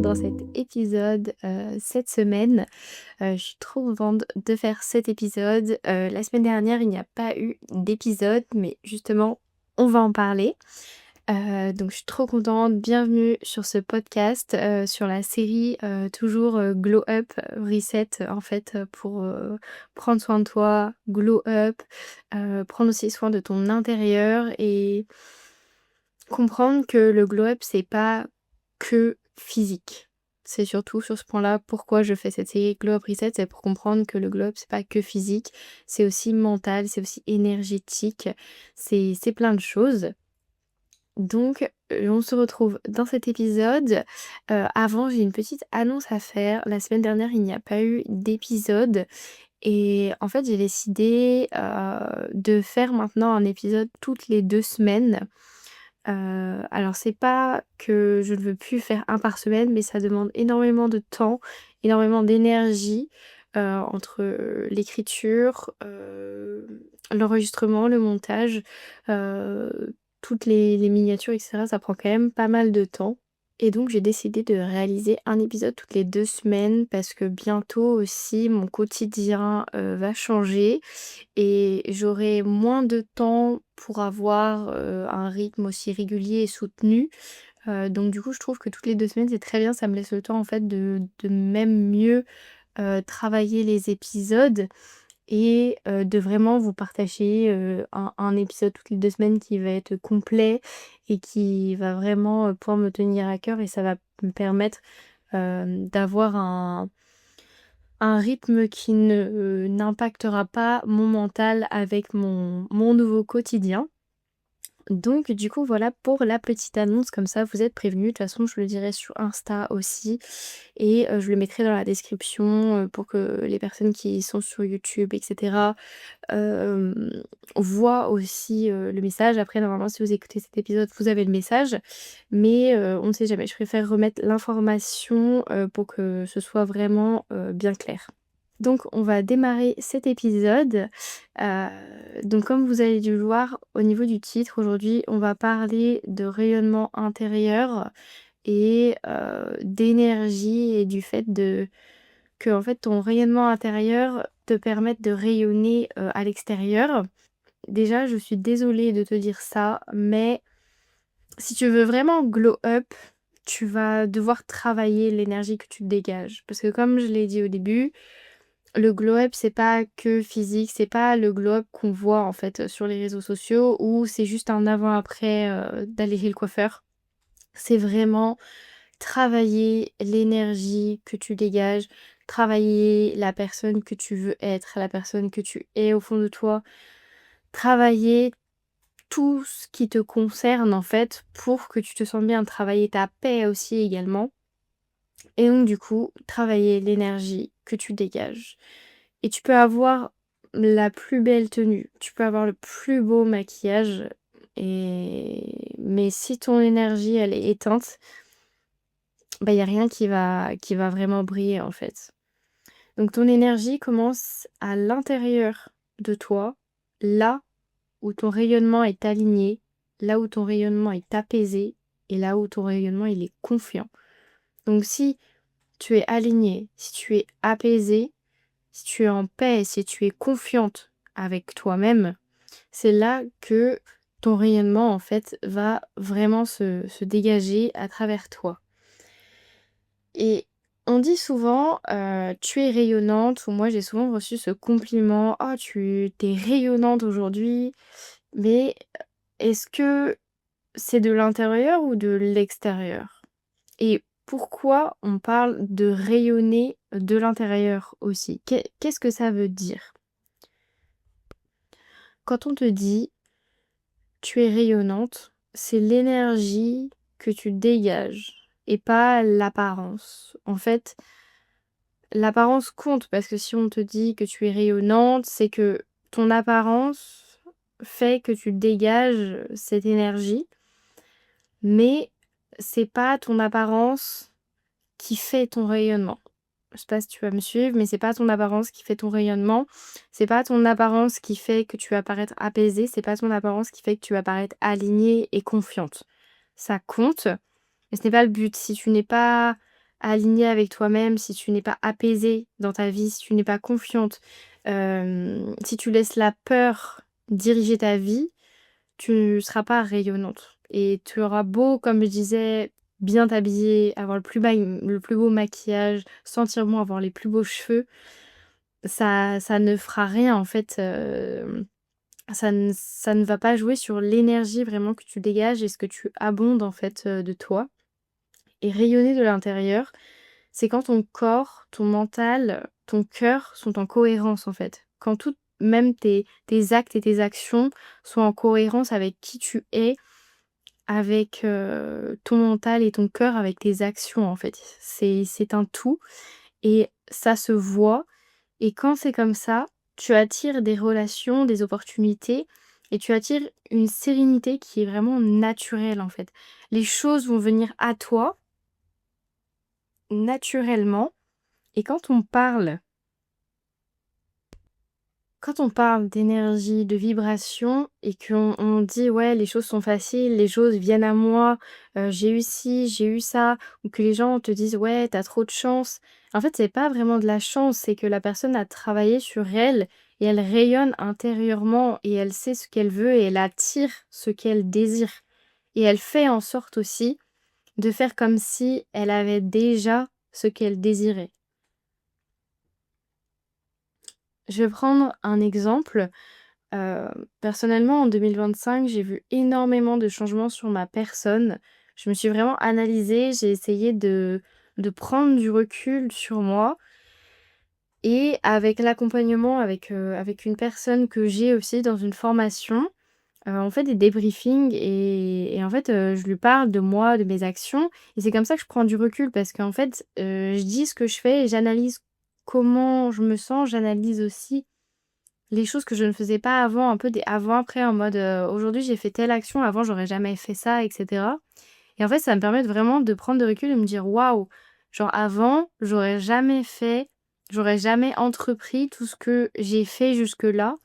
dans cet épisode, cette semaine. Je suis trop contente de faire cet épisode. La semaine dernière, il n'y a pas eu d'épisode, mais justement, on va en parler. Donc je suis trop contente. Bienvenue sur ce podcast, sur la série, toujours, Glow Up, Reset, en fait, pour, prendre soin de toi, glow up, prendre aussi soin de ton intérieur et comprendre que le glow up, c'est pas que physique. C'est surtout sur ce point-là pourquoi je fais cette série Glow Up Reset, c'est pour comprendre que le glow up, c'est pas que physique, c'est aussi mental, c'est aussi énergétique, c'est plein de choses. Donc, on se retrouve dans cet épisode. Avant, j'ai une petite annonce à faire. La semaine dernière, il n'y a pas eu d'épisode et en fait, j'ai décidé, de faire maintenant un épisode toutes les 2 semaines. Alors c'est pas que je ne veux plus faire un par semaine, mais ça demande énormément de temps, énormément d'énergie, entre, l'écriture, l'enregistrement, le montage, toutes les miniatures et cetera. Ça prend quand même pas mal de temps et donc j'ai décidé de réaliser un épisode toutes les 2 semaines parce que bientôt aussi mon quotidien, va changer et j'aurai moins de temps pour avoir, un rythme aussi régulier et soutenu. Donc du coup, je trouve que toutes les 2 semaines, c'est très bien. Ça me laisse le temps en fait de même mieux, travailler les épisodes et de vraiment vous partager, un épisode toutes les 2 semaines qui va être complet et qui va vraiment, pouvoir me tenir à cœur et ça va me permettre, d'avoir un rythme qui ne n'impactera pas mon mental avec mon nouveau quotidien. Donc du coup, voilà pour la petite annonce, comme ça vous êtes prévenus. De toute façon, je le dirai sur Insta aussi et je le mettrai dans la description, pour que les personnes qui sont sur YouTube et cetera, hem, voient aussi, le message. Après normalement, si vous écoutez cet épisode, vous avez le message, mais on ne sait jamais. Je préfère remettre l'information, pour que ce soit vraiment, bien clair. Donc on va démarrer cet épisode. Heu, donc comme vous avez dû le voir au niveau du titre, aujourd'hui on va parler de rayonnement intérieur et d'énergie et du fait que en fait ton rayonnement intérieur te permette de rayonner, à l'extérieur. Déjà je suis désolée de te dire ça, mais si tu veux vraiment glow up, tu vas devoir travailler l'énergie que tu dégages. Parce que comme je l'ai dit au début, le glow up, c'est pas que physique, c'est pas le glow up qu'on voit en fait, sur les réseaux sociaux où c'est juste un avant-après, d'aller chez le coiffeur. C'est vraiment travailler l'énergie que tu dégages, travailler la personne que tu veux être, la personne que tu es au fond de toi, travailler tout ce qui te concerne en fait pour que tu te sentes bien, travailler ta paix aussi également et donc du coup, travailler l'énergie que tu dégages. Et tu peux avoir la plus belle tenue, tu peux avoir le plus beau maquillage mais si ton énergie, elle est éteinte, bah, il y a rien qui va vraiment briller, en fait. Donc ton énergie commence à l'intérieur de toi, là où ton rayonnement est aligné, là où ton rayonnement est apaisé et là où ton rayonnement, il est confiant. Donc si tu es aligné, si tu es apaisé, si tu es en paix, si tu es confiante avec toi-même, c'est là que ton rayonnement, en fait, va vraiment se dégager à travers toi. Et on dit souvent, «Tu es rayonnante» ou moi j'ai souvent reçu ce compliment: «Oh tu es rayonnante aujourd'hui», mais est-ce que c'est de l'intérieur ou de l'extérieur? Et pourquoi on parle de rayonner de l'intérieur aussi? Qu'est-ce que ça veut dire? Quand on te dit: «Tu es rayonnante», c'est l'énergie que tu dégages et pas l'apparence. En fait, l'apparence compte parce que si on te dit que tu es rayonnante, c'est que ton apparence fait que tu dégages cette énergie, mais c'est pas ton apparence qui fait ton rayonnement. Je sais pas si tu vas me suivre, mais c'est pas ton apparence qui fait ton rayonnement. C'est pas ton apparence qui fait que tu vas paraître apaisée. C'est pas ton apparence qui fait que tu vas paraître alignée et confiante. Ça compte, mais ce n'est pas le but. Si tu n'es pas aligné avec toi-même, si tu n'es pas apaisé dans ta vie, si tu n'es pas confiante, si tu laisses la peur diriger ta vie, tu ne seras pas rayonnante et tu auras beau, comme je disais, bien t'habiller, avoir le plus beau maquillage, sentir bon, avoir les plus beaux cheveux, ça ne fera rien en fait, ça ne va pas jouer sur l'énergie vraiment que tu dégages et ce que tu abondes en fait, de toi. Et rayonner de l'intérieur, c'est quand ton corps, ton mental, ton cœur sont en cohérence en fait. Quand tout même tes actes et tes actions sont en cohérence avec qui tu es, avec, ton mental et ton cœur, avec tes actions en fait. C'est un tout et ça se voit et quand c'est comme ça, tu attires des relations, des opportunités et tu attires une sérénité qui est vraiment naturelle en fait. Les choses vont venir à toi naturellement. Et quand on parle d'énergie, de vibration et qu'on dit: «Ouais, les choses sont faciles, les choses viennent à moi, j'ai eu ci, j'ai eu ça», ou que les gens te disent: «Ouais, t'as trop de chance». En fait, c'est pas vraiment de la chance, c'est que la personne a travaillé sur elle et elle rayonne intérieurement et elle sait ce qu'elle veut et elle attire ce qu'elle désire. Et elle fait en sorte aussi de faire comme si elle avait déjà ce qu'elle désirait. Je vais prendre un exemple. Heu, Personnellement, en 2025, j'ai vu énormément de changements sur ma personne. Je me suis vraiment analysée, j'ai essayé de prendre du recul sur moi et avec l'accompagnement, avec une personne que j'ai aussi dans une formation, on fait des débriefings et en fait, je lui parle de moi, de mes actions et c'est comme ça que je prends du recul parce qu'en fait, je dis ce que je fais et j'analyse comment je me sens. J'analyse aussi les choses que je ne faisais pas avant, un peu des avant-après en mode, aujourd'hui j'ai fait telle action, avant j'aurais jamais fait ça et cetera et en fait, ça me permet de vraiment de prendre de recul et me dire: «Waouh, genre avant, j'aurais jamais entrepris tout ce que j'ai fait jusque-là»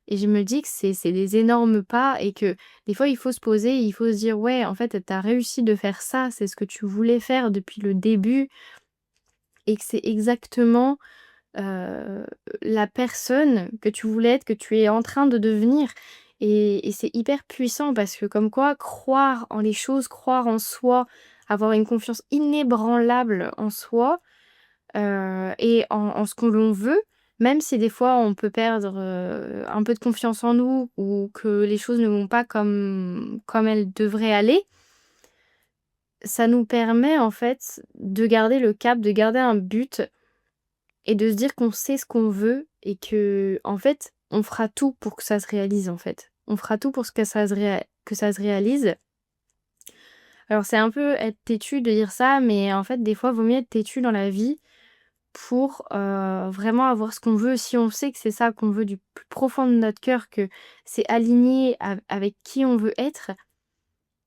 et je me dis que c'est des énormes pas et que des fois il faut se poser et il faut se dire: «Ouais, en fait, tu as réussi de faire ça, c'est ce que tu voulais faire depuis le début et que c'est exactement heu, la personne que tu voulais être, que tu es en train de devenir et c'est hyper puissant parce que comme quoi croire en les choses, croire en soi, avoir une confiance inébranlable en soi, et en ce que l'on veut, même si des fois on peut perdre, un peu de confiance en nous ou que les choses ne vont pas comme elles devraient aller, ça nous permet en fait de garder le cap, de garder un but et de se dire qu'on sait ce qu'on veut et que en fait, on fera tout pour que ça se réalise, en fait. On fera tout pour ce que ça se réalise. Alors c'est un peu être têtu de dire ça, mais en fait, des fois, vaut mieux être têtu dans la vie pour, vraiment avoir ce qu'on veut. Si on sait que c'est ça qu'on veut du plus profond de notre cœur, que c'est aligné avec qui on veut être,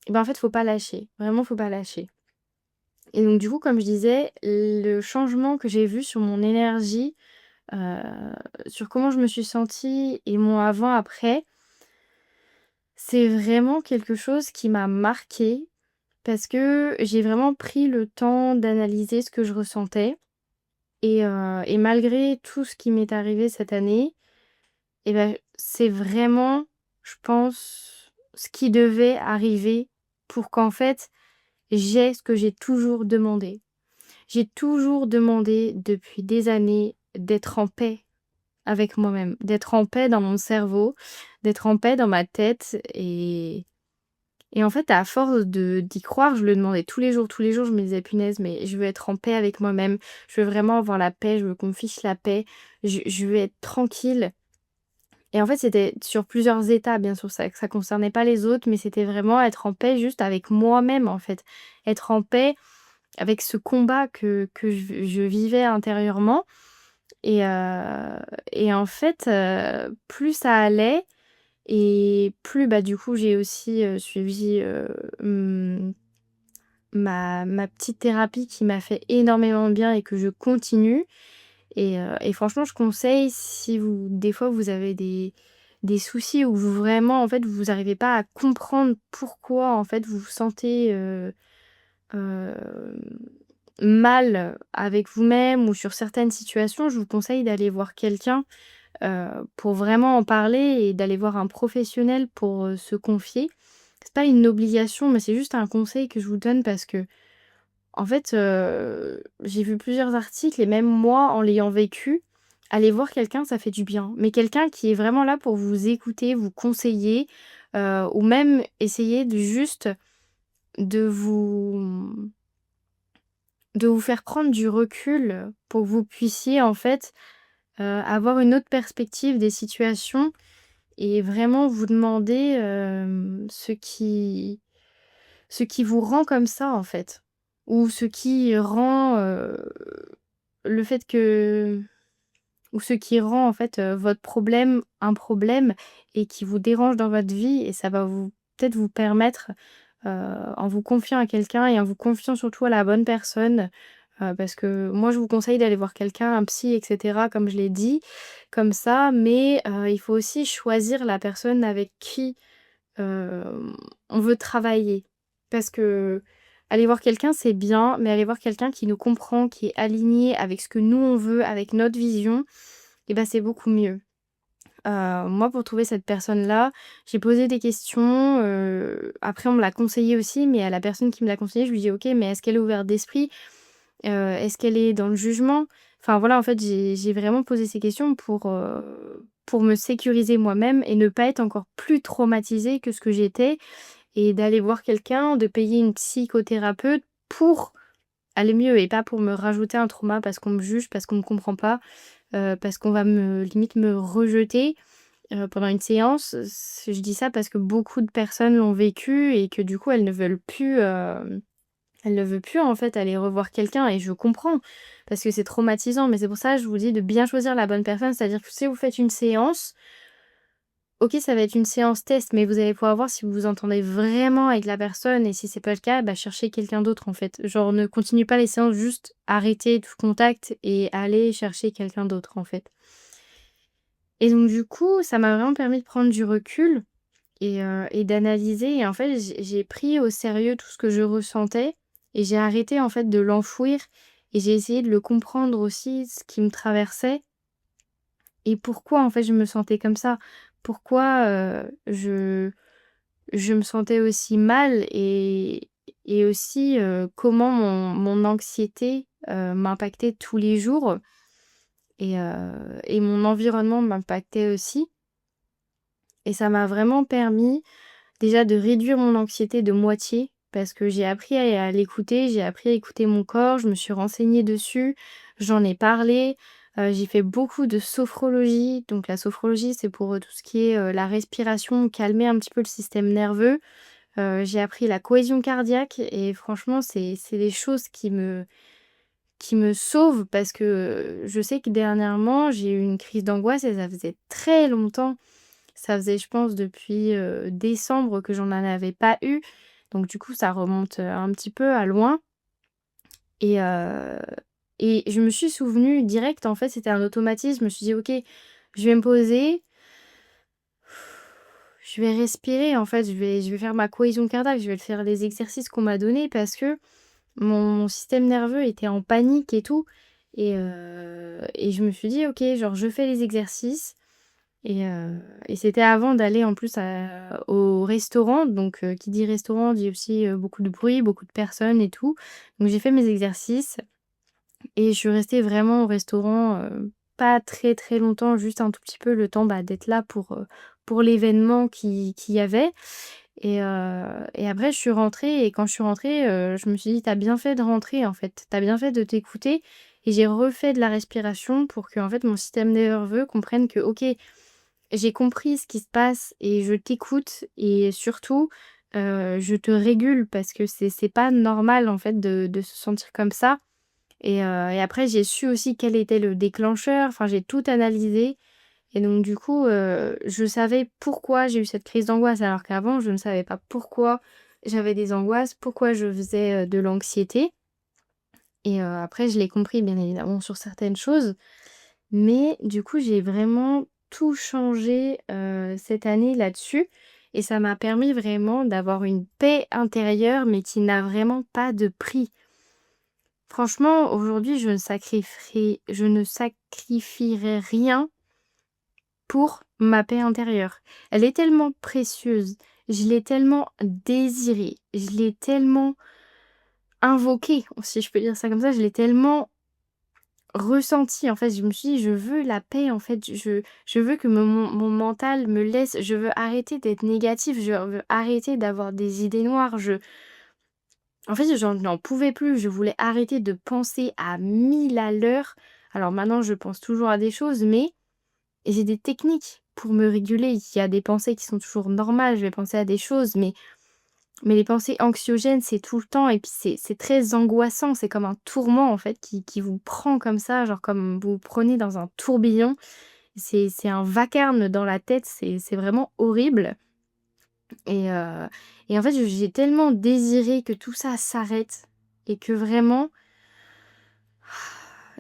et ben, en fait, faut pas lâcher. Vraiment, faut pas lâcher. Et donc du coup, comme je disais, le changement que j'ai vu sur mon énergie, Heu, sur comment je me suis sentie et mon avant-après, c'est vraiment quelque chose qui m'a marquée parce que j'ai vraiment pris le temps d'analyser ce que je ressentais et malgré tout ce qui m'est arrivé cette année et ben c'est vraiment, je pense, ce qui devait arriver pour qu'en fait, j'ai ce que j'ai toujours demandé. J'ai toujours demandé depuis des années d'être en paix avec moi-même, d'être en paix dans mon cerveau, d'être en paix dans ma tête et en fait, à force de d'y croire, je le demandais tous les jours, je me disais: «Punaise, mais je veux être en paix avec moi-même, je veux vraiment avoir la paix, je veux qu'on me fiche la paix, je veux être tranquille» et en fait, c'était sur plusieurs étapes, bien sûr, ça concernait pas les autres, mais c'était vraiment être en paix juste avec moi-même, en fait. Être en paix avec ce combat que je vivais intérieurement et en fait, plus ça allait et plus, bah, du coup, j'ai aussi, suivi, mmh, ma petite thérapie qui m'a fait énormément de bien et que je continue et franchement, je conseille si vous des fois, vous avez des soucis ou vous vraiment, en fait, vous arrivez pas à comprendre pourquoi, en fait, vous vous sentez, hem mal avec vous-même ou sur certaines situations, je vous conseille d'aller voir quelqu'un, pour vraiment en parler et d'aller voir un professionnel pour, se confier. C'est pas une obligation, mais c'est juste un conseil que je vous donne parce que en fait, j'ai vu plusieurs articles et même moi, en l'ayant vécu, aller voir quelqu'un, ça fait du bien. Mais quelqu'un qui est vraiment là pour vous écouter, vous conseiller, ou même essayer de juste de vous de vous faire prendre du recul pour que vous puissiez, en fait, avoir une autre perspective des situations et vraiment vous demander, ce qui vous rend comme ça, en fait. Ou ce qui rend, le fait que ou ce qui rend, en fait, votre problème un problème et qui vous dérange dans votre vie et ça va vous peut-être vous permettre, en vous confiant à quelqu'un et en vous confiant surtout à la bonne personne, parce que moi je vous conseille d'aller voir quelqu'un, un psy et cetera, comme je l'ai dit, comme ça, mais il faut aussi choisir la personne avec qui on veut travailler. Parce que aller voir quelqu'un, c'est bien, mais aller voir quelqu'un qui nous comprend, qui est aligné avec ce que nous on veut, avec notre vision, et ben c'est beaucoup mieux. Moi, pour trouver cette personne-là, j'ai posé des questions, après on me l'a conseillé aussi, mais à la personne qui me l'a conseillé, je lui dis: «OK, mais est-ce qu'elle est ouverte d'esprit? Est-ce qu'elle est dans le jugement?» Enfin voilà, en fait, j'ai vraiment posé ces questions pour me sécuriser moi-même et ne pas être encore plus traumatisée que ce que j'étais et d'aller voir quelqu'un, de payer une psychothérapeute pour aller mieux et pas pour me rajouter un trauma parce qu'on me juge, parce qu'on me comprend pas, parce qu'on va me limite me rejeter, pendant une séance. Je dis ça parce que beaucoup de personnes l'ont vécu et que du coup elles ne veulent plus en fait aller revoir quelqu'un et je comprends parce que c'est traumatisant. Mais c'est pour ça que je vous dis de bien choisir la bonne personne. C'est-à-dire que si vous faites une séance, OK, ça va être une séance test, mais vous allez pouvoir voir si vous vous entendez vraiment avec la personne et si c'est pas le cas, bah, cherchez quelqu'un d'autre en fait. Genre ne continuez pas les séances, juste arrêtez tout contact et allez chercher quelqu'un d'autre en fait. Et donc du coup, ça m'a vraiment permis de prendre du recul et d'analyser et en fait, j'ai pris au sérieux tout ce que je ressentais et j'ai arrêté en fait de l'enfouir et j'ai essayé de le comprendre aussi, ce qui me traversait et pourquoi en fait je me sentais comme ça. Pourquoi, je me sentais aussi mal et aussi, comment mon anxiété, m'impactait tous les jours et mon environnement m'impactait aussi et ça m'a vraiment permis déjà de réduire mon anxiété de moitié parce que j'ai appris à l'écouter, j'ai appris à écouter mon corps, je me suis renseignée dessus, j'en ai parlé, j'ai fait beaucoup de sophrologie. Donc la sophrologie, c'est pour, tout ce qui est, la respiration, calmer un petit peu le système nerveux. J'ai appris la cohésion cardiaque et franchement, c'est des choses qui me sauvent parce que, je sais que dernièrement, j'ai eu une crise d'angoisse et ça faisait très longtemps. Ça faisait, je pense, depuis, décembre que j'en avais pas eu. Donc du coup, ça remonte, un petit peu à loin et heu et je me suis souvenue direct, en fait, c'était un automatisme. Je me suis dit: «OK, je vais me poser, je vais respirer, en fait, je vais faire ma cohésion cardiaque, je vais faire les exercices qu'on m'a donnés» parce que mon système nerveux était en panique et tout et je me suis dit: «OK, genre je fais les exercices». Et c'était avant d'aller en plus au restaurant, donc qui dit restaurant dit aussi, beaucoup de bruit, beaucoup de personnes et tout. Donc j'ai fait mes exercices et je suis restée vraiment au restaurant, pas très, très longtemps, juste un tout petit peu le temps, bah, d'être là pour l'événement qu'il y avait et après je suis rentrée et quand je suis rentrée, je me suis dit: «Tu as bien fait de rentrer en fait, tu as bien fait de t'écouter» et j'ai refait de la respiration pour que en fait mon système nerveux comprenne que: «OK, j'ai compris ce qui se passe et je t'écoute et surtout, je te régule parce que c'est pas normal en fait de se sentir comme ça et après j'ai su aussi quel était le déclencheur, enfin j'ai tout analysé et donc du coup, je savais pourquoi j'ai eu cette crise d'angoisse alors qu'avant je ne savais pas pourquoi j'avais des angoisses, pourquoi je faisais, de l'anxiété après je l'ai compris bien évidemment sur certaines choses mais du coup, j'ai vraiment tout changé, cette année là-dessus et ça m'a permis vraiment d'avoir une paix intérieure, mais qui n'a vraiment pas de prix. Franchement, aujourd'hui, je ne sacrifierais rien pour ma paix intérieure. Elle est tellement précieuse, je l'ai tellement désirée, je l'ai tellement invoquée, si je peux dire ça comme ça, je l'ai tellement ressentie. En fait, je me suis dit: «Je veux la paix, en fait, je veux que mon mental me laisse, je veux arrêter d'être négatif, je veux arrêter d'avoir des idées noires». En fait, j'en pouvais plus, je voulais arrêter de penser à 1000 à l'heure. Alors maintenant, je pense toujours à des choses, mais j'ai des techniques pour me réguler. Il y a des pensées qui sont toujours normales, je vais penser à des choses, mais les pensées anxiogènes, c'est tout le temps et puis c'est très angoissant. C'est comme un tourment, en fait, qui vous prend comme ça, genre comme vous vous prenez dans un tourbillon. C'est un vacarme dans la tête, c'est vraiment horrible et en fait, j'ai tellement désiré que tout ça s'arrête et que vraiment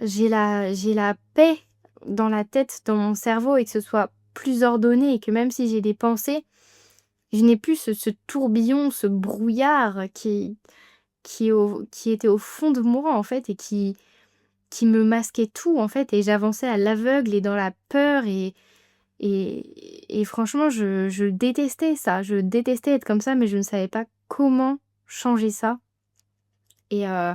j'ai la paix dans la tête, dans mon cerveau et que ce soit plus ordonné et que même si j'ai des pensées, je n'ai plus ce tourbillon, ce brouillard qui était au fond de moi, en fait, et qui me masquait tout, en fait, et j'avançais à l'aveugle et dans la peur et franchement, je détestais ça. Je détestais être comme ça, mais je ne savais pas comment changer ça et heu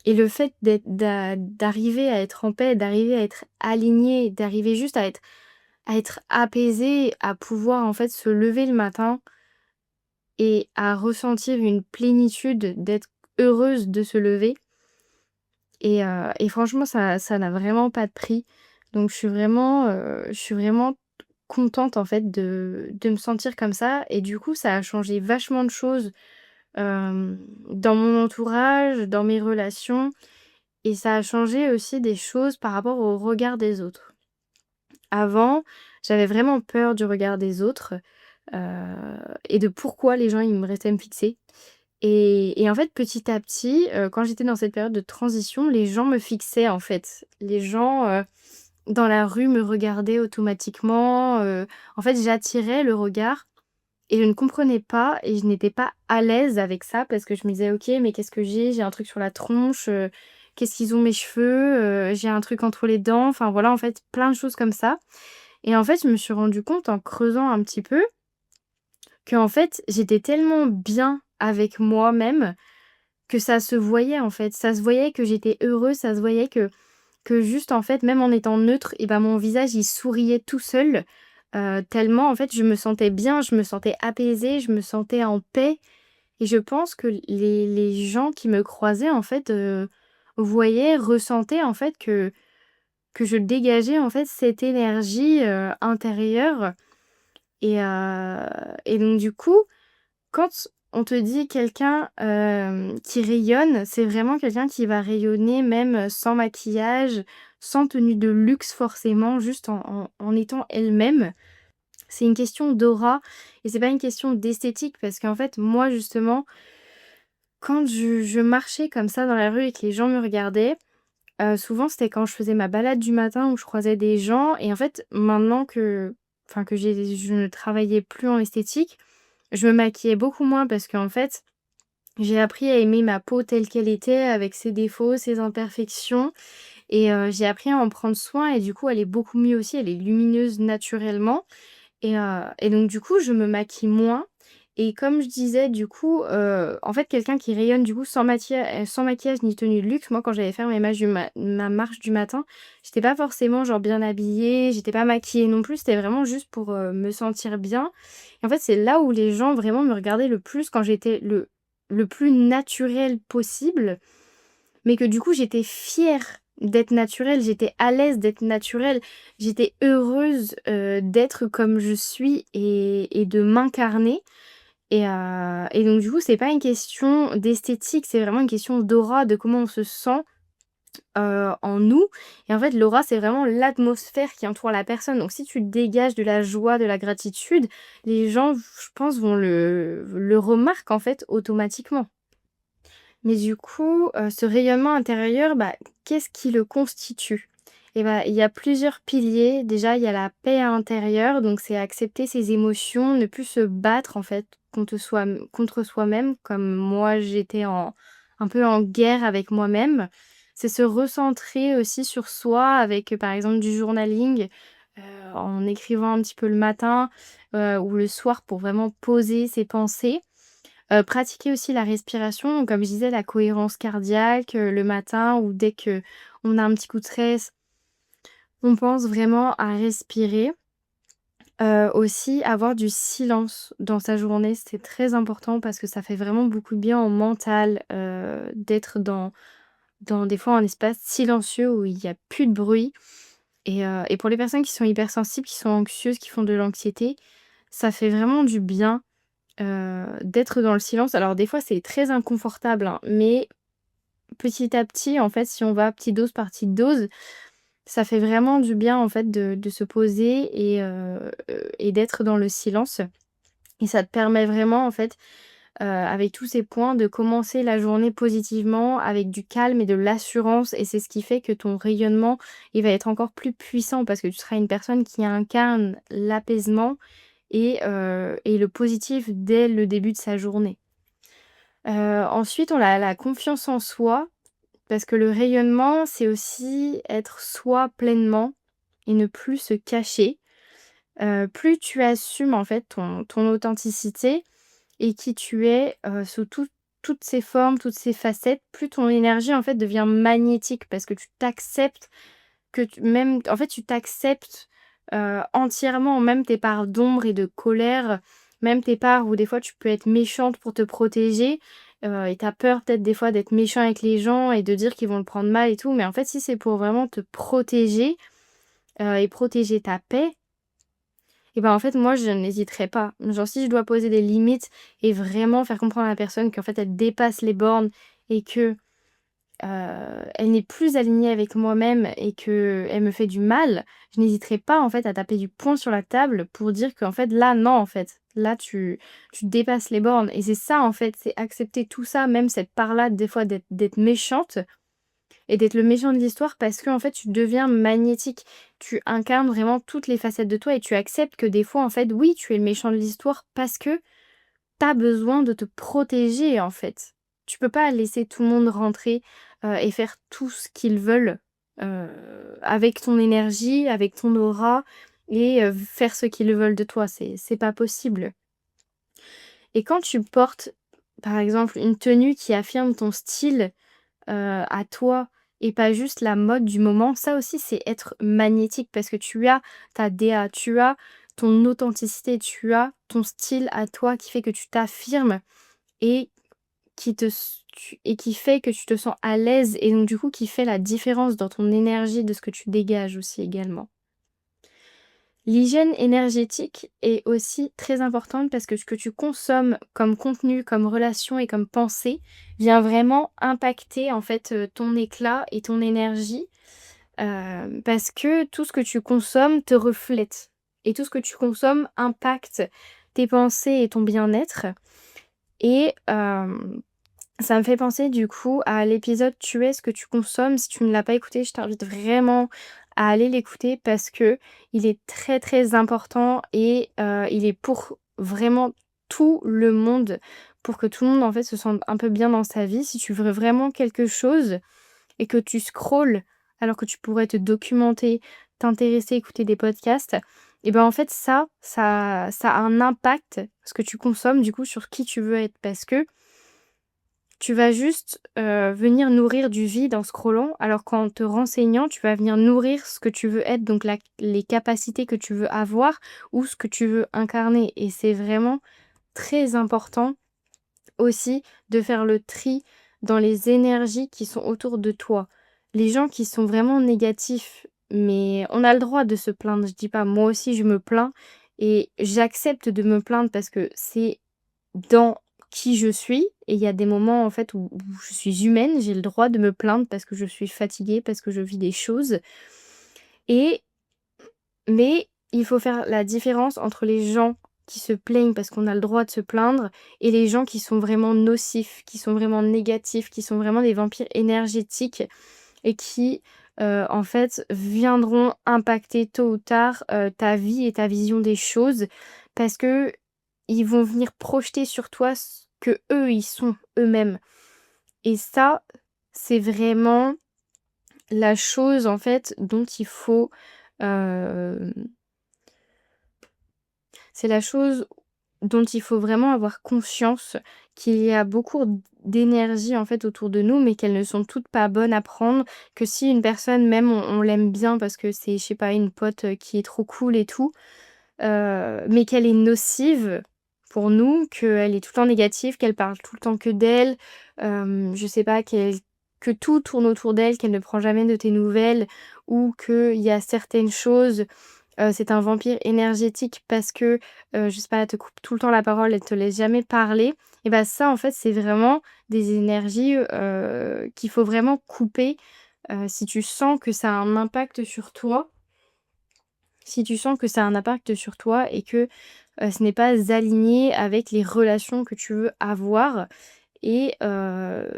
et le fait d'arriver à être en paix, d'arriver à être aligné, d'arriver juste à être apaisé, à pouvoir, en fait, se lever le matin et à ressentir une plénitude, d'être heureuse de se lever et franchement ça n'a vraiment pas de prix. Donc je suis vraiment contente en fait de me sentir comme ça et du coup ça a changé vachement de choses, dans mon entourage, dans mes relations et ça a changé aussi des choses par rapport au regard des autres. Avant, j'avais vraiment peur du regard des autres, et de pourquoi les gens ils me restaient à me fixer. Et en fait, petit à petit, quand j'étais dans cette période de transition, les gens me fixaient, en fait. Les gens, dans la rue me regardaient automatiquement, en fait, j'attirais le regard et je ne comprenais pas et je n'étais pas à l'aise avec ça parce que je me disais: «OK, mais qu'est-ce que j'ai? J'ai un truc sur la tronche, qu'est-ce qu'ils ont mes cheveux? J'ai un truc entre les dents». Enfin voilà, en fait, plein de choses comme ça et en fait, je me suis rendu compte en creusant un petit peu qu'en fait, j'étais tellement bien avec moi-même que ça se voyait, en fait. Ça se voyait que j'étais heureuse, ça se voyait que juste, en fait, même en étant neutre et ben, mon visage, il souriait tout seul, tellement, en fait, je me sentais bien, je me sentais apaisée, je me sentais en paix et je pense que les gens qui me croisaient, en fait, voyaient, ressentaient, en fait, que je dégageais, en fait, cette énergie, intérieure et donc du coup, quand on te dit quelqu'un, qui rayonne, c'est vraiment quelqu'un qui va rayonner même, sans maquillage, sans tenue de luxe forcément, juste en étant elle-même. C'est une question d'aura et c'est pas une question d'esthétique parce qu'en fait, moi justement, quand je marchais comme ça dans la rue et que les gens me regardaient, souvent c'était quand je faisais ma balade du matin où je croisais des gens et en fait, maintenant que je ne travaillais plus en esthétique, je me maquillais beaucoup moins parce qu'en fait j'ai appris à aimer ma peau telle qu'elle était, avec ses défauts, ses imperfections et j'ai appris à en prendre soin et du coup, elle est beaucoup mieux aussi, elle est lumineuse naturellement et donc du coup, je me maquille moins et comme je disais, du coup, en fait, quelqu'un qui rayonne, du coup, sans maquillage ni tenue de luxe, moi, quand j'allais faire ma marche du matin, j'étais pas forcément, genre, bien habillée, j'étais pas maquillée non plus, c'était vraiment juste pour, me sentir bien et en fait, c'est là où les gens vraiment me regardaient le plus quand j'étais le plus naturelle possible, mais que du coup j'étais fière d'être naturelle, j'étais à l'aise d'être naturelle, j'étais heureuse, d'être comme je suis et de m'incarner et donc du coup c'est pas une question d'esthétique, c'est vraiment une question d'aura, de comment on se sent, en nous et en fait l'aura c'est vraiment l'atmosphère qui entoure la personne donc si tu dégages de la joie, de la gratitude, les gens je pense vont le remarquent en fait automatiquement. Mais du coup, ce rayonnement intérieur, bah, qu'est-ce qui le constitue? Et bah, il y a plusieurs piliers. Déjà, il y a la paix intérieure, donc c'est accepter ses émotions, ne plus se battre en fait contre soi-même comme moi j'étais en un peu en guerre avec moi-même. C'est se recentrer aussi sur soi avec, par exemple, du journaling, en écrivant un petit peu le matin, ou le soir pour vraiment poser ses pensées. Pratiquer aussi la respiration, donc comme je disais, la cohérence cardiaque, le matin ou dès que on a un petit coup de stress, on pense vraiment à respirer. Aussi avoir du silence dans sa journée, c'est très important parce que ça fait vraiment beaucoup de bien au mental, d'être dans des fois un espace silencieux où il y a plus de bruit et pour les personnes qui sont hypersensibles, qui sont anxieuses, qui font de l'anxiété, ça fait vraiment du bien, d'être dans le silence. Alors des fois, c'est très inconfortable, hein, mais petit à petit, en fait, si on va petite dose par petite dose, ça fait vraiment du bien, en fait, de se poser et d'être dans le silence et ça te permet vraiment, en fait, avec tous ces points, de commencer la journée positivement, avec du calme et de l'assurance et c'est ce qui fait que ton rayonnement, il va être encore plus puissant parce que tu seras une personne qui incarne l'apaisement et le positif dès le début de sa journée. Ensuite, on a la confiance en soi parce que le rayonnement, c'est aussi être soi pleinement et ne plus se cacher. Plus tu assumes en fait ton authenticité et qui tu es, sous toutes ses formes, toutes ses facettes, plus ton énergie en fait devient magnétique parce que tu t'acceptes que tu même en fait tu t'acceptes, entièrement, même tes parts d'ombre et de colère, même tes parts où des fois tu peux être méchante pour te protéger, et tu as peur peut-être des fois d'être méchant avec les gens et de dire qu'ils vont le prendre mal et tout, mais en fait si c'est pour vraiment te protéger, et protéger ta paix et ben, en fait, moi, je n'hésiterai pas. Genre, si je dois poser des limites et vraiment faire comprendre à la personne qu'en fait, elle dépasse les bornes et que, elle n'est plus alignée avec moi-même et que elle me fait du mal, je n'hésiterai pas, en fait, à taper du poing sur la table pour dire qu'en fait, là, non, en fait, là, tu dépasses les bornes et c'est ça, en fait, c'est accepter tout ça, même cette part-là, des fois, d'être méchante et d'être le méchant de l'histoire parce que en fait, tu deviens magnétique. Tu incarnes vraiment toutes les facettes de toi et tu acceptes que des fois, en fait, oui, tu es le méchant de l'histoire parce que tu as besoin de te protéger, en fait. Tu peux pas laisser tout le monde rentrer, et faire tout ce qu'ils veulent, avec ton énergie, avec ton aura et faire ce qu'ils veulent de toi. C'est pas possible. Et quand tu portes, par exemple, une tenue qui affirme ton style, à toi et pas juste la mode du moment, ça aussi c'est être magnétique parce que tu as ta DA, tu as ton authenticité, tu as ton style à toi qui fait que tu t'affirmes et qui fait que tu te sens à l'aise et donc du coup qui fait la différence dans ton énergie de ce que tu dégages aussi également. L'hygiène énergétique est aussi très importante parce que ce que tu consommes comme contenu, comme relation et comme pensée vient vraiment impacter en fait, ton éclat et ton énergie, parce que tout ce que tu consommes te reflète et tout ce que tu consommes impacte tes pensées et ton bien-être et ça me fait penser du coup à l'épisode «Tu es ce que tu consommes». Si tu ne l'as pas écouté, je t'invite vraiment à aller l'écouter parce que il est très, très important et il est pour vraiment tout le monde, pour que tout le monde en fait se sente un peu bien dans sa vie. Si tu veux vraiment quelque chose et que tu scrolles alors que tu pourrais te documenter, t'intéresser, écouter des podcasts et ben, en fait ça a un impact, ce que tu consommes du coup sur qui tu veux être parce que tu vas juste, venir nourrir du vide en scrollant, alors qu'en te renseignant, tu vas venir nourrir ce que tu veux être, donc la les capacités que tu veux avoir ou ce que tu veux incarner et c'est vraiment très important aussi de faire le tri dans les énergies qui sont autour de toi. Les gens qui sont vraiment négatifs, mais on a le droit de se plaindre, je dis pas, moi aussi je me plains et j'accepte de me plaindre parce que c'est dans qui je suis et il y a des moments en fait où je suis humaine, j'ai le droit de me plaindre parce que je suis fatiguée, parce que je vis des choses et mais il faut faire la différence entre les gens qui se plaignent parce qu'on a le droit de se plaindre et les gens qui sont vraiment nocifs, qui sont vraiment négatifs, qui sont vraiment des vampires énergétiques et qui, en fait, viendront impacter tôt ou tard, ta vie et ta vision des choses parce que ils vont venir projeter sur toi ce qu'eux, ils sont eux-mêmes Et ça, c'est vraiment la chose en fait dont il faut, hem, c'est la chose dont il faut vraiment avoir conscience qu'il y a beaucoup d'énergie en fait autour de nous, mais qu'elles ne sont toutes pas bonnes à prendre. Que si une personne même on l'aime bien parce que c'est, je sais pas, une pote, qui est trop cool et tout, mais qu'elle est nocive pour nous, qu'elle est tout le temps négative, qu'elle parle tout le temps que d'elle, je sais pas, que tout tourne autour d'elle, qu'elle ne prend jamais de tes nouvelles ou qu'il y a certaines choses, c'est un vampire énergétique parce que, je sais pas, elle te coupe tout le temps la parole, elle te laisse jamais parler et bah, ça, en fait, c'est vraiment des énergies, qu'il faut vraiment couper, si tu sens que ça a un impact sur toi. Si tu sens que ça a un impact sur toi et que, ce n'est pas aligné avec les relations que tu veux avoir et heu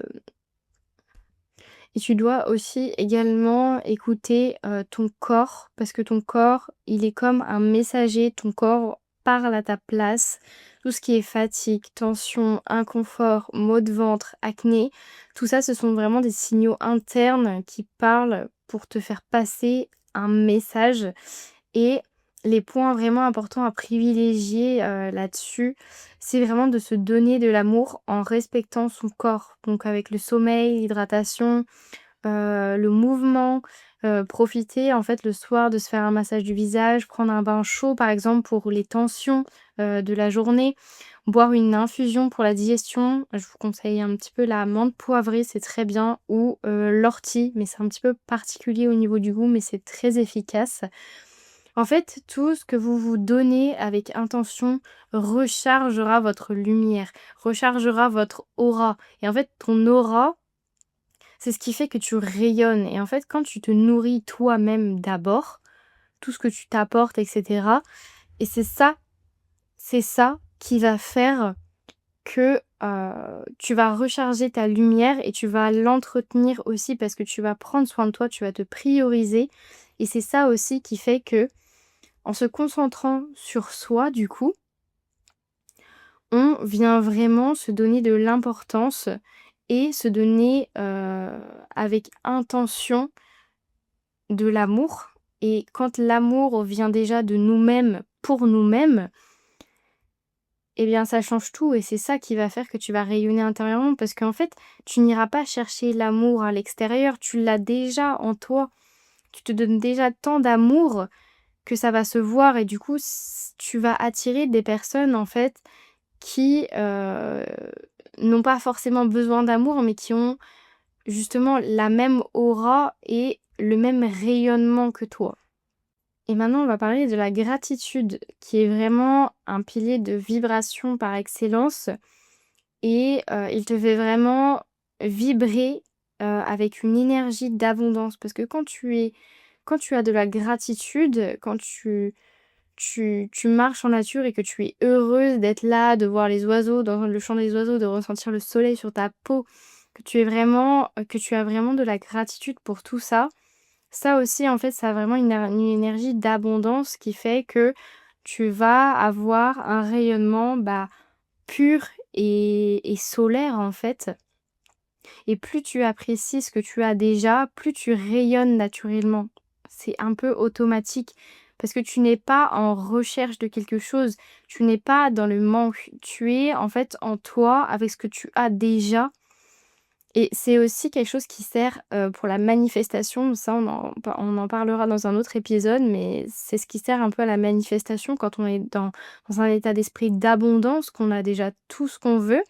et tu dois aussi également écouter, ton corps parce que ton corps, il est comme un messager. Ton corps parle à ta place. Tout ce qui est fatigue, tension, inconfort, maux de ventre, acné, tout ça, ce sont vraiment des signaux internes qui parlent pour te faire passer un message et les points vraiment importants à privilégier, là-dessus, c'est vraiment de se donner de l'amour en respectant son corps. Donc avec le sommeil, l'hydratation, le mouvement, profiter en fait le soir de se faire un massage du visage, prendre un bain chaud par exemple pour les tensions, de la journée, boire une infusion pour la digestion. Je vous conseille un petit peu la menthe poivrée, c'est très bien ou, l'ortie, mais c'est un petit peu particulier au niveau du goût, mais c'est très efficace. En fait, tout ce que vous vous donnez avec intention rechargera votre lumière, rechargera votre aura et en fait ton aura, c'est ce qui fait que tu rayonnes et en fait, quand tu te nourris toi-même d'abord, tout ce que tu t'apportes et cetera et c'est ça qui va faire que, tu vas recharger ta lumière et tu vas l'entretenir aussi parce que tu vas prendre soin de toi, tu vas te prioriser et c'est ça aussi qui fait que en se concentrant sur soi du coup, on vient vraiment se donner de l'importance et se donner, avec intention de l'amour et quand l'amour vient déjà de nous-mêmes, pour nous-mêmes, eh bien ça change tout et c'est ça qui va faire que tu vas rayonner intérieurement parce qu'en fait, tu n'iras pas chercher l'amour à l'extérieur, tu l'as déjà en toi. Tu te donnes déjà tant d'amour que ça va se voir et du coup, tu vas attirer des personnes en fait qui, n'ont pas forcément besoin d'amour mais qui ont justement la même aura et le même rayonnement que toi. Et maintenant, on va parler de la gratitude, qui est vraiment un pilier de vibration par excellence et il te fait vraiment vibrer, avec une énergie d'abondance. Parce que quand tu as de la gratitude, quand tu marches en nature et que tu es heureuse d'être là, de voir les oiseaux, dans le chant des oiseaux, de ressentir le soleil sur ta peau, que tu as vraiment de la gratitude pour tout ça, ça aussi, en fait, ça a vraiment une énergie d'abondance qui fait que tu vas avoir un rayonnement, bah, pur et solaire, en fait. Et plus tu apprécies ce que tu as déjà, plus tu rayonnes naturellement. C'est un peu automatique parce que tu n'es pas en recherche de quelque chose, tu n'es pas dans le manque, tu es en fait en toi avec ce que tu as déjà et c'est aussi quelque chose qui sert, pour la manifestation. Ça, on en parlera dans un autre épisode, mais c'est ce qui sert un peu à la manifestation quand on est dans un état d'esprit d'abondance, qu'on a déjà tout ce qu'on veut,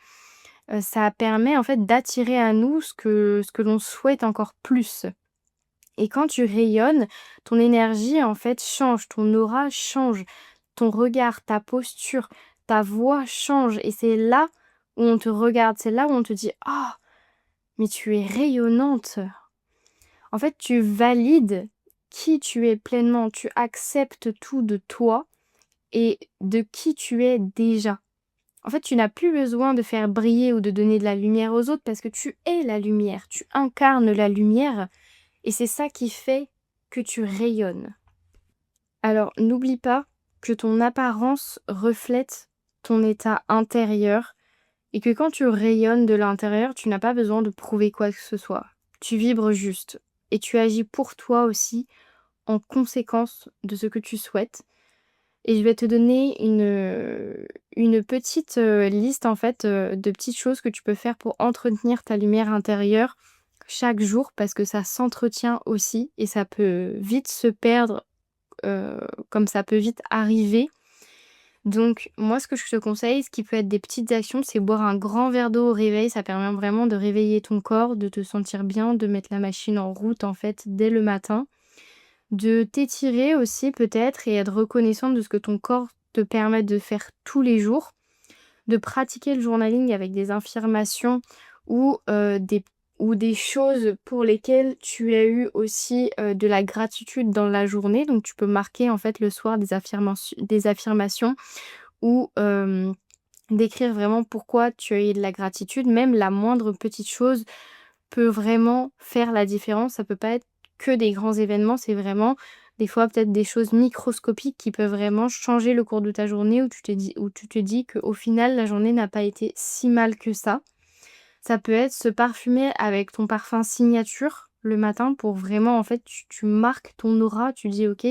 ça permet en fait d'attirer à nous ce que l'on souhaite encore plus. Et quand tu rayonnes, ton énergie en fait change, ton aura change, ton regard, ta posture, ta voix change et c'est là où on te regarde, c'est là où on te dit: «Ah! Mais tu es rayonnante!» En fait, tu valides qui tu es pleinement, tu acceptes tout de toi et de qui tu es déjà. En fait, tu n'as plus besoin de faire briller ou de donner de la lumière aux autres parce que tu es la lumière, tu incarnes la lumière et c'est ça qui fait que tu rayonnes. Alors, n'oublie pas que ton apparence reflète ton état intérieur et que quand tu rayonnes de l'intérieur, tu n'as pas besoin de prouver quoi que ce soit. Tu vibres juste et tu agis pour toi aussi en conséquence de ce que tu souhaites. Et je vais te donner une petite, liste en fait, de petites choses que tu peux faire pour entretenir ta lumière intérieure chaque jour parce que ça s'entretient aussi et ça peut vite se perdre, heu, comme ça peut vite arriver. Donc moi, ce que je te conseille, ce qui peut être des petites actions, c'est boire un grand verre d'eau au réveil. Ça permet vraiment de réveiller ton corps, de te sentir bien, de mettre la machine en route en fait dès le matin. De t'étirer aussi peut-être et être reconnaissante de ce que ton corps te permet de faire tous les jours. De pratiquer le journaling avec des affirmations ou, des choses pour lesquelles tu as eu aussi, de la gratitude dans la journée. Donc tu peux marquer en fait le soir des affirmations ou, d'écrire vraiment pourquoi tu as eu de la gratitude. Même la moindre petite chose peut vraiment faire la différence. Ça peut pas être que des grands événements, c'est vraiment des fois peut-être des choses microscopiques qui peuvent vraiment changer le cours de ta journée où tu te dis qu'au final la journée n'a pas été si mal que ça. Ça peut être se parfumer avec ton parfum signature le matin pour vraiment en fait tu marques ton aura, tu dis: «OK,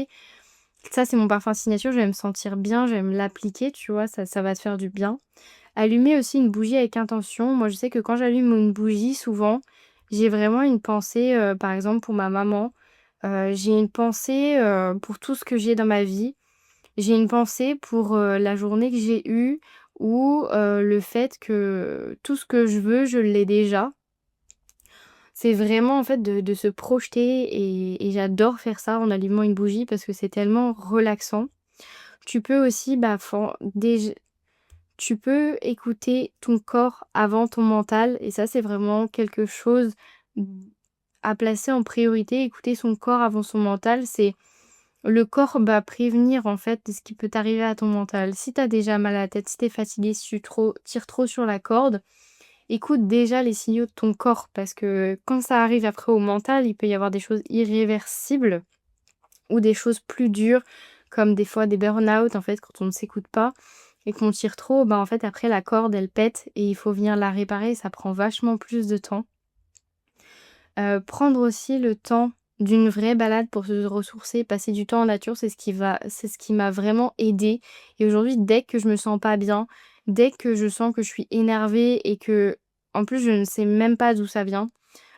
ça c'est mon parfum signature, je vais me sentir bien, je vais me l'appliquer», tu vois? Ça va te faire du bien. Allumer aussi une bougie avec intention. Moi, je sais que quand j'allume une bougie, souvent, j'ai vraiment une pensée, par exemple pour ma maman. J'ai une pensée, pour tout ce que j'ai dans ma vie. J'ai une pensée pour, la journée que j'ai eue ou, le fait que tout ce que je veux, je l'ai déjà. C'est vraiment en fait de se projeter et j'adore faire ça en allumant une bougie parce que c'est tellement relaxant. Tu peux aussi, bah, tu peux écouter ton corps avant ton mental et ça, c'est vraiment quelque chose, mmh, à placer en priorité. Écouter son corps avant son mental, c'est le corps va prévenir, en fait, de ce qui peut t'arriver à ton mental. Si tu as déjà mal à la tête, si tu es fatigué, si tu tires trop sur la corde, écoute déjà les signaux de ton corps parce que quand ça arrive après au mental, il peut y avoir des choses irréversibles ou des choses plus dures comme des fois des burn-out, en fait, quand on ne s'écoute pas et qu'on tire trop, bah, en fait, après la corde, elle pète et il faut venir la réparer, ça prend vachement plus de temps. Prendre aussi le temps d'une vraie balade pour se ressourcer, passer du temps en nature, c'est ce qui m'a vraiment aidée et aujourd'hui, dès que je me sens pas bien, dès que je sens que je suis énervée et que en plus, je ne sais même pas d'où ça vient,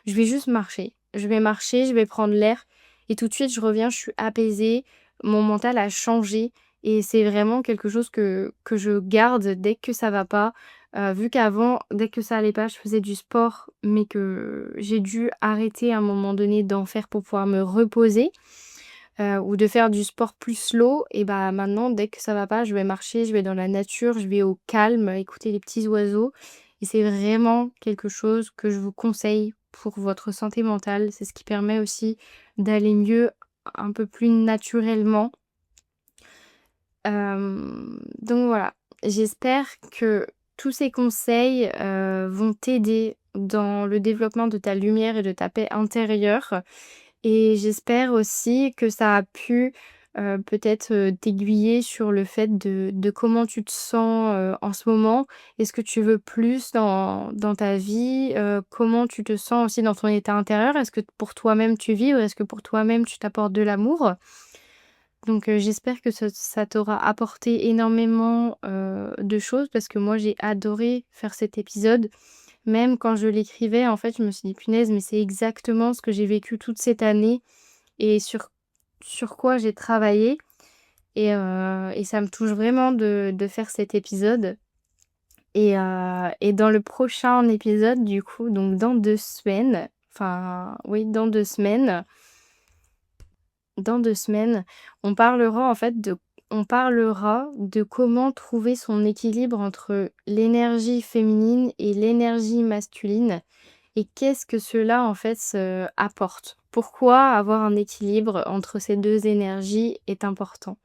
je vais juste marcher. Je vais marcher, je vais prendre l'air et tout de suite, je reviens, je suis apaisée, mon mental a changé et c'est vraiment quelque chose que je garde dès que ça va pas. Vu qu'avant, dès que ça allait pas, je faisais du sport, mais que j'ai dû arrêter à un moment donné d'en faire pour pouvoir me reposer, ou de faire du sport plus slow et bah, maintenant dès que ça va pas, je vais marcher, je vais dans la nature, je vais au calme, écouter les petits oiseaux et c'est vraiment quelque chose que je vous conseille pour votre santé mentale. C'est ce qui permet aussi d'aller mieux un peu plus naturellement. Donc voilà, j'espère que tous ces conseils, vont t'aider dans le développement de ta lumière et de ta paix intérieure et j'espère aussi que ça a pu, peut-être, t'aiguiller sur le fait de comment tu te sens, en ce moment. Est-ce que tu veux plus dans ta vie? Comment tu te sens aussi dans ton état intérieur? Est-ce que pour toi-même tu vibres? Est-ce que pour toi-même tu t'apportes de l'amour? Donc j'espère que ça t'aura apporté énormément, de choses parce que moi j'ai adoré faire cet épisode. Même quand je l'écrivais, en fait, je me suis dit: «Punaise, mais c'est exactement ce que j'ai vécu toute cette année et sur quoi j'ai travaillé» et ça me touche vraiment de faire cet épisode et dans le prochain épisode, du coup, donc dans 2 semaines, enfin oui, dans 2 semaines, on parlera en fait de comment trouver son équilibre entre l'énergie féminine et l'énergie masculine et qu'est-ce que cela en fait, apporte? Pourquoi avoir un équilibre entre ces 2 énergies est important?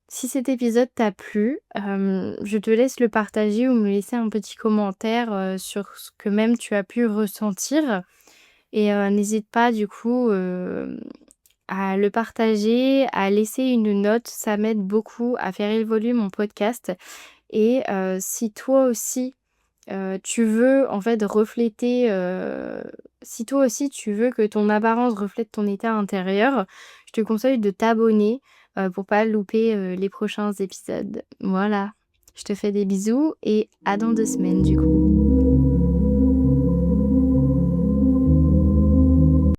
Si cet épisode t'a plu, je te laisse le partager ou me laisser un petit commentaire, sur ce que même tu as pu ressentir et n'hésite pas du coup, à le partager, à laisser une note, ça m'aide beaucoup à faire évoluer mon podcast et si toi aussi, tu veux en fait refléter, si toi aussi tu veux que ton apparence reflète ton état intérieur, je te conseille de t'abonner, pour pas louper, les prochains épisodes. Voilà, je te fais des bisous et à dans 2 semaines du coup.